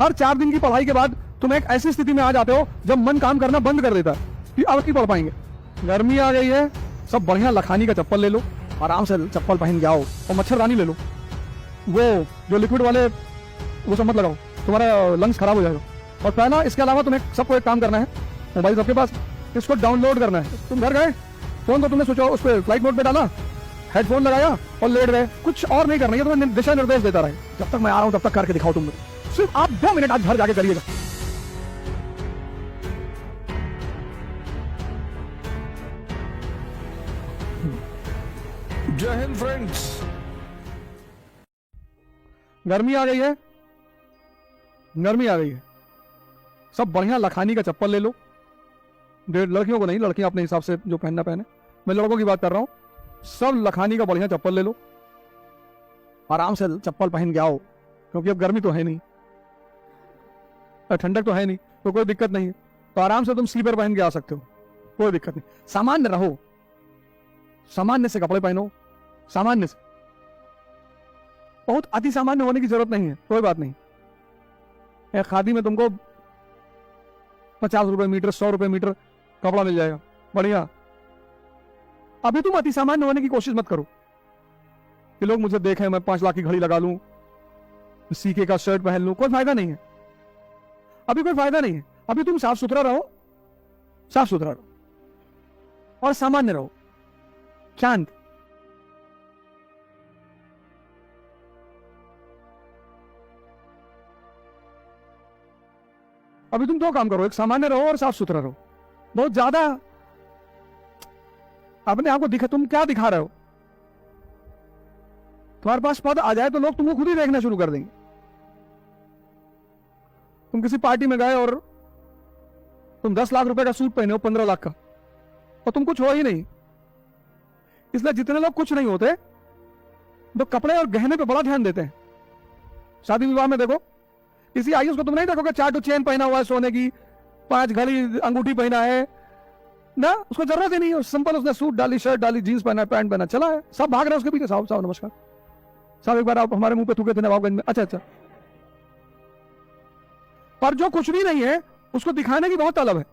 हर 4 दिन की पढ़ाई के बाद तुम एक ऐसी स्थिति में आ जाते हो जब मन काम करना बंद कर देता है कि अब नहीं पढ़ पाएंगे। गर्मी आ गई है, सब बढ़िया लखानी का चप्पल ले लो, आराम से चप्पल पहन के आओ, और मच्छरदानी ले लो, वो जो लिक्विड वाले वो सब मत लगाओ, तुम्हारा लंग्स खराब हो जाएगा। और पहला इसके अलावा तुम्हें सबको एक काम करना है, मोबाइल सबके पास, इसको डाउनलोड करना है। तुम घर गए, फोन को तुमने सोचा उस पर फ्लाइट मोड पे डाला, हेडफोन लगाया और लेट गए, कुछ और नहीं करना है, तुम्हें दिशा निर्देश देता रहे, जब तक मैं आ रहा हूं तब तक करके दिखाओ। तुम सिर्फ आप 2 मिनट आज घर जाके करिएगा। जय हिंद फ्रेंड्स। गर्मी आ गई है, गर्मी आ गई है, सब बढ़िया लखानी का चप्पल ले लो। लड़कियों को नहीं, लड़कियां अपने हिसाब से जो पहनना पहने, मैं लड़कों की बात कर रहा हूं। सब लखानी का बढ़िया चप्पल ले लो, आराम से चप्पल पहन के आओ, क्योंकि अब गर्मी तो है नहीं, ठंडक तो है नहीं, तो कोई दिक्कत नहीं है। तो आराम से तुम स्लीपर पहन के आ सकते हो, कोई दिक्कत नहीं। सामान्य रहो, सामान्य से कपड़े पहनो, सामान्य से, बहुत अति सामान्य होने की जरूरत नहीं है, कोई बात नहीं। एक खादी में तुमको 50 रुपए मीटर, 100 रुपए मीटर कपड़ा मिल जाएगा, बढ़िया। अभी तुम अति सामान्य होने की कोशिश मत करो कि लोग मुझे देखें, मैं 5 लाख की घड़ी लगा लूं, सीके का शर्ट पहन लूं, कोई फायदा नहीं है, अभी कोई फायदा नहीं है। अभी तुम साफ सुथरा रहो, साफ सुथरा रहो और सामान्य रहो, शांत। अभी तुम 2 काम करो, एक सामान्य रहो और साफ सुथरा रहो। बहुत ज्यादा अपने आप को दिखा, तुम क्या दिखा रहे हो? तुम्हारे पास पद आ जाए तो लोग तुमको खुद ही देखना शुरू कर देंगे। तुम किसी पार्टी में गए और तुम 10 लाख रुपए का सूट पहने हो 15 लाख का, और तुम कुछ हो ही नहीं। इसलिए जितने लोग कुछ नहीं होते तो कपड़े और गहने पे बड़ा ध्यान देते हैं। शादी विवाह में देखो, किसी आयुष को तुम नहीं देखोगे 4 चेन पहना हुआ है सोने की, 5 घड़ी अंगूठी पहना है ना, उसको जरूरत ही नहीं है। सिंपल उसने सूट डाली, शर्ट डाली, जींस पहना, पैंट पहना, चला है। सब भाग रहे हैं उसके पीछे, साहब साहब नमस्कार साहब, एक बार आप हमारे मुंह पे थूके थे नवाबगंज में, अच्छा अच्छा। पर जो कुछ भी नहीं है उसको दिखाने की बहुत तलब है।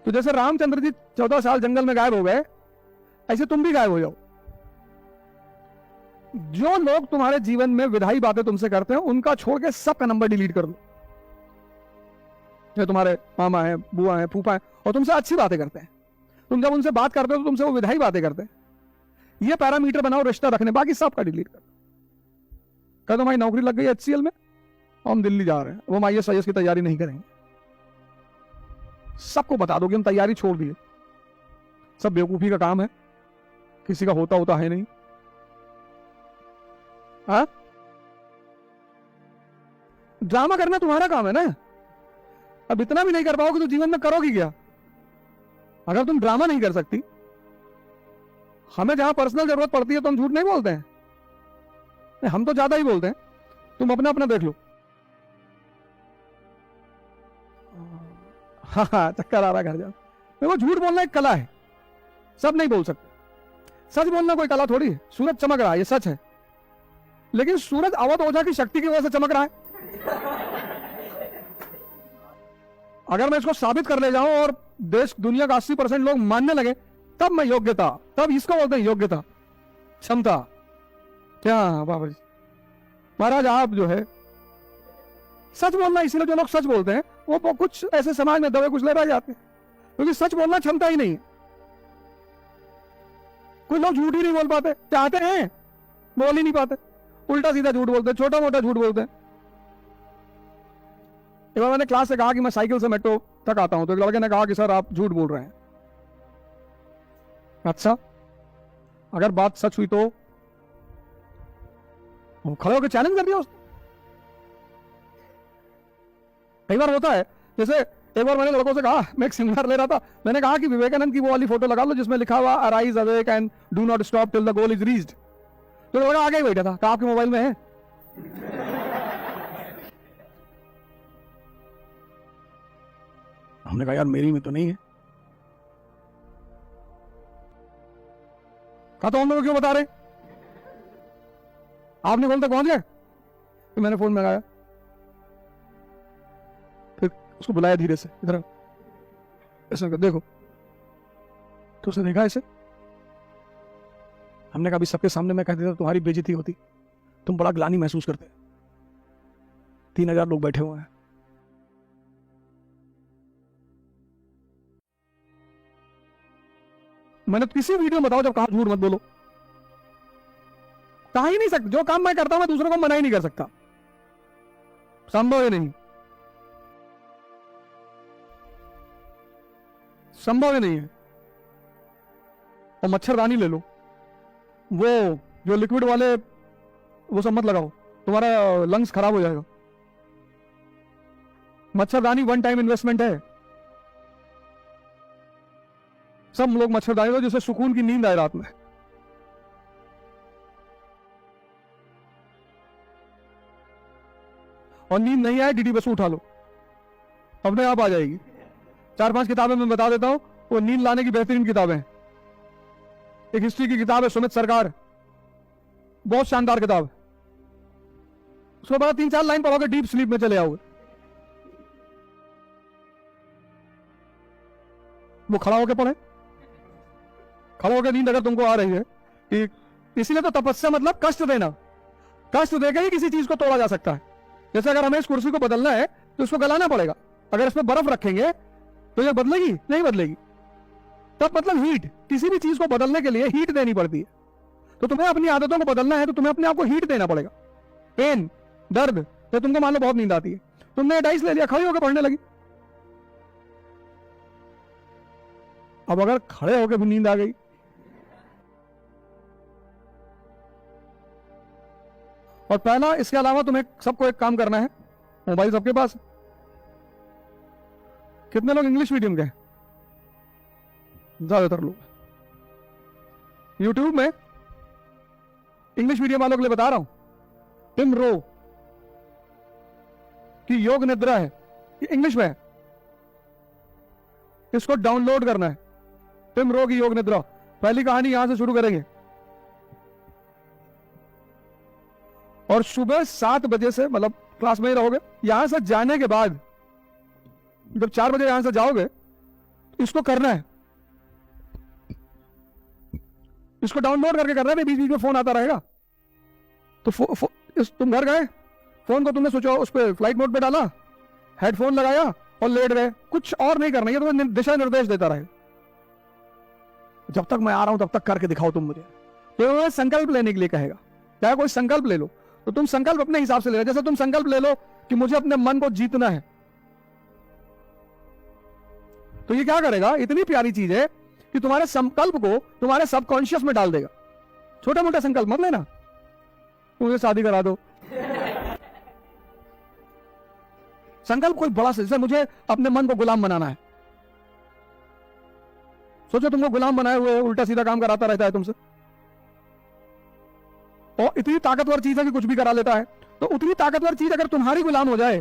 तो जैसे रामचंद्र जी 14 साल जंगल में गायब हो गए, ऐसे तुम भी गायब हो जाओ। जो लोग तुम्हारे जीवन में विधायी बातें तुमसे करते हैं, उनका छोड़ के सबका नंबर डिलीट कर दो। जो तुम्हारे मामा है, बुआ है, फूफा है, और तुमसे अच्छी बातें करते हैं, तुम जब उनसे बात करते हो तो तुमसे वो विधायी बातें करते हैं, ये पैरामीटर बनाओ रिश्ता रखने, बाकी सबका डिलीट कर दो। कह दो भाई नौकरी लग गई HCL में, हम दिल्ली जा रहे हैं, वो हम IAS की तैयारी नहीं करेंगे। सबको बता दो कि हम तैयारी छोड़ दिए, सब बेवकूफी का काम है, किसी का होता है नहीं। हाँ, ड्रामा करना तुम्हारा काम है ना। अब इतना भी नहीं कर पाओगे तो जीवन में करोगी क्या? अगर तुम ड्रामा नहीं कर सकती, हमें जहां पर्सनल जरूरत पड़ती है तो हम झूठ नहीं बोलते हैं, नहीं, हम तो ज्यादा ही बोलते हैं। तुम अपना अपना देख लो। हाँ, चक्कर आ रहा है, घर जाओ। देखो, झूठ बोलना एक कला है, सब नहीं बोल सकते। सच बोलना कोई कला थोड़ी है। सूरज चमक रहा है, ये सच है, लेकिन सूरज अवध ओझा की शक्ति की वजह से चमक रहा है। अगर मैं इसको साबित कर ले जाऊं और देश दुनिया का 80% लोग मानने लगे, तब मैं योग्यता, तब इसको बोलते हैं योग्यता, क्षमता। क्या बाबा जी, महाराज आप जो है सच बोलना, इसीलिए जो लोग सच बोलते हैं वो कुछ ऐसे समाज में दबे कुछ ले रह जाते हैं, क्योंकि सच बोलना क्षमता ही नहीं है। कोई लोग झूठ ही नहीं बोल पाते, चाहते हैं बोल ही नहीं पाते, उल्टा सीधा झूठ बोलते हैं, छोटा मोटा झूठ बोलते हैं। एक बार मैंने क्लास से कहा कि मैं साइकिल से मेट्रो तक आता हूं, तो एक लड़के ने कहा कि सर आप झूठ बोल रहे हैं। अच्छा, अगर बात सच हुई तो खड़े होकर चैलेंज कर दिया उसने। कई बार होता है, जैसे एक बार मैंने लड़कों से कहा, मैं एक सेमिनार ले रहा था, मैंने कहा कि विवेकानंद की वो वाली फोटो लगा लो जिसमें लिखा हुआ arise awake and do not stop till the goal is reached. तो लड़का आगे ही बैठा था, कहा आपके मोबाइल में है? हमने कहा यार मेरी में तो नहीं है। कहा तो हम लोग क्यों बता रहे? आपने बोल तक पहुंच गए? फिर मैंने फोन लगाया, फिर उसको बुलाया धीरे से, इधर ऐसा कर, देखो। तो उसने देखा ऐसे, हमने कहा अभी सबके सामने मैं कह देता तुम्हारी बेइज्जती होती, तुम बड़ा ग्लानि महसूस करते। 3000 लोग बैठे हुए हैं। मैंने किसी वीडियो में बताओ जब कहा झूठ मत बोलो, कहा ही नहीं सकता। जो काम मैं करता हूं मैं दूसरों को मना ही नहीं कर सकता, संभव ही नहीं, संभव ही नहीं है। और मच्छरदानी ले लो, वो जो लिक्विड वाले, वो सब मत लगाओ, तुम्हारा लंग्स खराब हो जाएगा। मच्छरदानी वन टाइम इन्वेस्टमेंट है। सब लोग मच्छरदानी लो जिससे सुकून की नींद आए रात में। और नींद नहीं आए, डीडी बसु उठा लो, अपने आप आ जाएगी। 4-5 किताबें मैं बता देता हूं, वो नींद लाने की बेहतरीन किताबें। एक हिस्ट्री की किताब है सुमित सरकार, बहुत शानदार किताब। उसके बाद 3-4 लाइन पढ़ोगे डीप स्लीप में चले आओगे। वो खड़ा होकर पढ़े, खड़ा होकर नींद अगर तुमको आ रही है कि, इसीलिए तो तपस्या मतलब कष्ट देना, कष्ट देकर ही किसी चीज को तोड़ा जा सकता है। जैसे अगर हमें इस कुर्सी को बदलना है तो इसको गलाना पड़ेगा। अगर इसमें बर्फ रखेंगे तो ये बदलेगी नहीं? बदलेगी। तब मतलब हीट, किसी भी चीज को बदलने के लिए हीट देनी पड़ती है। तो तुम्हें अपनी आदतों को बदलना है तो तुम्हें अपने आप को हीट देना पड़ेगा। पेन, दर्द, तो तुमको मान लो बहुत नींद आती है, तुमने डाइस ले लिया, खड़ी होकर पढ़ने लगी। अब अगर खड़े होकर भी नींद आ गई, और पहला, इसके अलावा तुम्हें सबको एक काम करना है, मोबाइल सबके पास। कितने लोग इंग्लिश मीडियम के? ज्यादातर लोग। यूट्यूब में इंग्लिश मीडियम वालों के लिए बता रहा हूं, टिम रो की योग निद्रा है, ये इंग्लिश में है, इसको डाउनलोड करना है। टिम रो की योग निद्रा। पहली कहानी यहां से शुरू करेंगे, और सुबह 7 बजे से, मतलब क्लास में ही रहोगे। यहां से जाने के बाद जब 4 बजे यहां से जाओगे, इसको करना है, इसको डाउनलोड करके करना है। बीच बीच में फोन आता रहेगा, तो तुम घर गए, फोन को तुमने सोचो उस पर फ्लाइट मोड पे डाला, हेडफोन लगाया और लेट गए, कुछ और नहीं करना, ये तुम्हें दिशा निर्देश देता रहे। जब तक मैं आ रहा हूं तब तक करके दिखाओ तुम मुझे। तो संकल्प लेने के लिए कहेगा, चाहे कोई संकल्प ले लो, तो तुम संकल्प अपने हिसाब से ले लो। जैसे तुम संकल्प ले लो कि मुझे अपने मन को जीतना है, तो ये क्या करेगा, इतनी प्यारी चीज है कि तुम्हारे संकल्प को तुम्हारे सबकॉन्शियस में डाल देगा। छोटा मोटा संकल्प मत लेना, मुझे शादी करा दो। संकल्प कोई बड़ा से, जैसे मुझे अपने मन को गुलाम बनाना है। सोचो तुमको गुलाम बनाए हुए उल्टा सीधा काम कराता रहता है तुमसे, और इतनी ताकतवर चीज है कि कुछ भी करा लेता है। तो उतनी ताकतवर चीज अगर तुम्हारी गुलाम हो जाए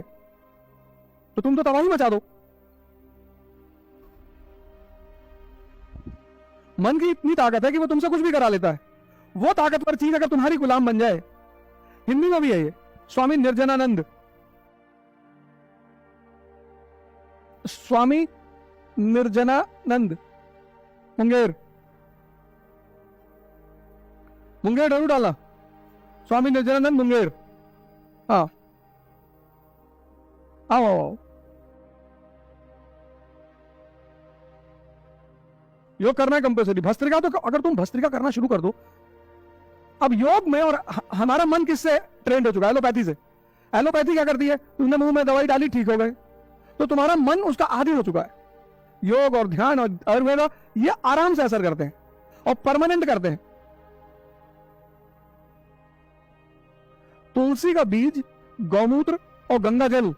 तो तुम तो तबाही मचा दो। मन की इतनी ताकत है कि वो तुमसे कुछ भी करा लेता है। वो ताकतवर चीज अगर तुम्हारी गुलाम बन जाए, हिंदी में भी है ये, स्वामी निर्जनानंद, स्वामी निर्जनानंद मुंगेर, मुंगेर जरूर डाला, स्वामी निर्जनानंद मुंगेर। हाँ, आओ आओ आओ। योग करना है कंपल्सरी। भस्त्रिका, तो अगर तुम भस्त्रिका करना शुरू कर दो, अब योग में, और हमारा मन किससे ट्रेंड हो चुका है? एलोपैथी से। एलोपैथी क्या करती है, तुमने मुंह में दवाई डाली, ठीक हो गए, तो तुम्हारा मन उसका आदी हो चुका है। योग और ध्यान और आयुर्वेद ये आराम से असर करते हैं और परमानेंट करते हैं। तुलसी का बीज, गौमूत्र और गंगा जल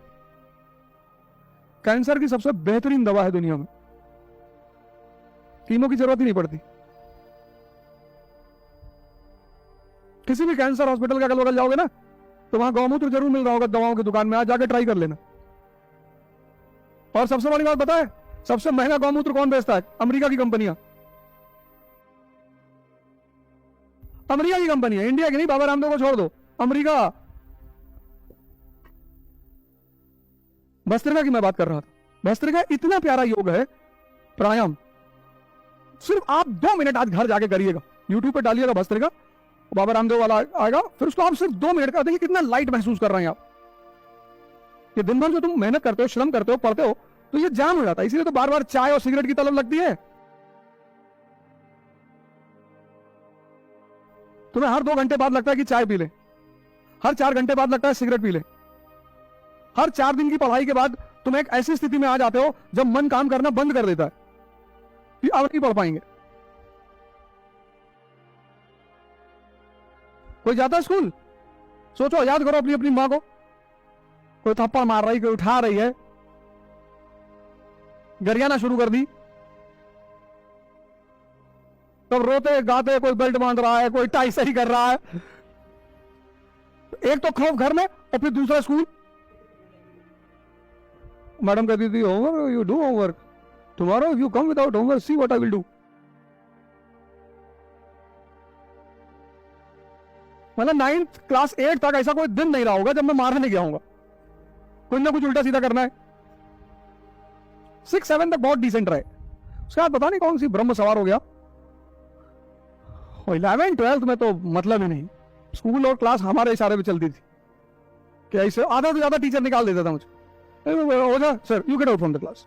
कैंसर की सबसे बेहतरीन दवा है दुनिया में। कीमो की जरूरत ही नहीं पड़ती। किसी भी कैंसर हॉस्पिटल का अगल बगल जाओगे ना, तो वहां गौमूत्र जरूर मिल रहा होगा दवाओं की दुकान में, आज जाके ट्राई कर लेना। और सबसे बड़ी बात पता है, सबसे महंगा गौमूत्र कौन बेचता है? अमेरिका की कंपनियां। अमेरिका की कंपनी है, इंडिया की नहीं। बाबा रामदेव को छोड़ दो, अमेरिका, भस्त्रिका की मैं बात कर रहा था। भस्त्रिका इतना प्यारा योग है, प्राणायाम। सिर्फ आप 2 मिनट आज घर जाके करिएगा, यूट्यूब पे डालिएगा भस्त्रिका, बाबा रामदेव वाला आएगा, फिर उसको आप सिर्फ 2 मिनट का देखिए कितना लाइट महसूस कर रहे हैं आप। ये दिन भर जो तुम मेहनत करते हो, श्रम करते हो, पढ़ते हो, तो ये जाम हो जाता है। इसीलिए तो बार बार चाय और सिगरेट की तलब लगती है। तुम्हें हर 2 घंटे बाद लगता है कि चाय पी ले, हर 4 घंटे बाद लगता है सिगरेट पी ले, हर 4 दिन की पढ़ाई के बाद तुम एक ऐसी स्थिति में आ जाते हो जब मन काम करना बंद कर देता है कि अब नहीं पढ़ पाएंगे। कोई जाता है स्कूल, सोचो, याद करो अपनी अपनी मां को, कोई थप्पड़ मार रही, कोई उठा रही है, गरियाना शुरू कर दी, तब रोते गाते कोई बेल्ट बांध रहा है, कोई टाई सही कर रहा है। एक तो खौफ घर में और फिर दूसरा स्कूल। मैडम कहती थी homework, you do homework, tomorrow if you come without homework see what I will do. मतलब 9th क्लास 8 तक ऐसा कोई दिन नहीं रहा होगा जब मैं मारने नहीं गया हूंगा, कुछ ना कुछ उल्टा सीधा करना है। 6-7 तक बहुत डिसेंट रहे, उसके बाद पता नहीं कौन सी ब्रह्म सवार हो गया। 11-12 में तो मतलब ही नहीं, स्कूल और क्लास हमारे इशारे पे चलती थी कि ऐसे आधा से ज्यादा टीचर निकाल देता था मुझे, हो जा sir, you get out from the class.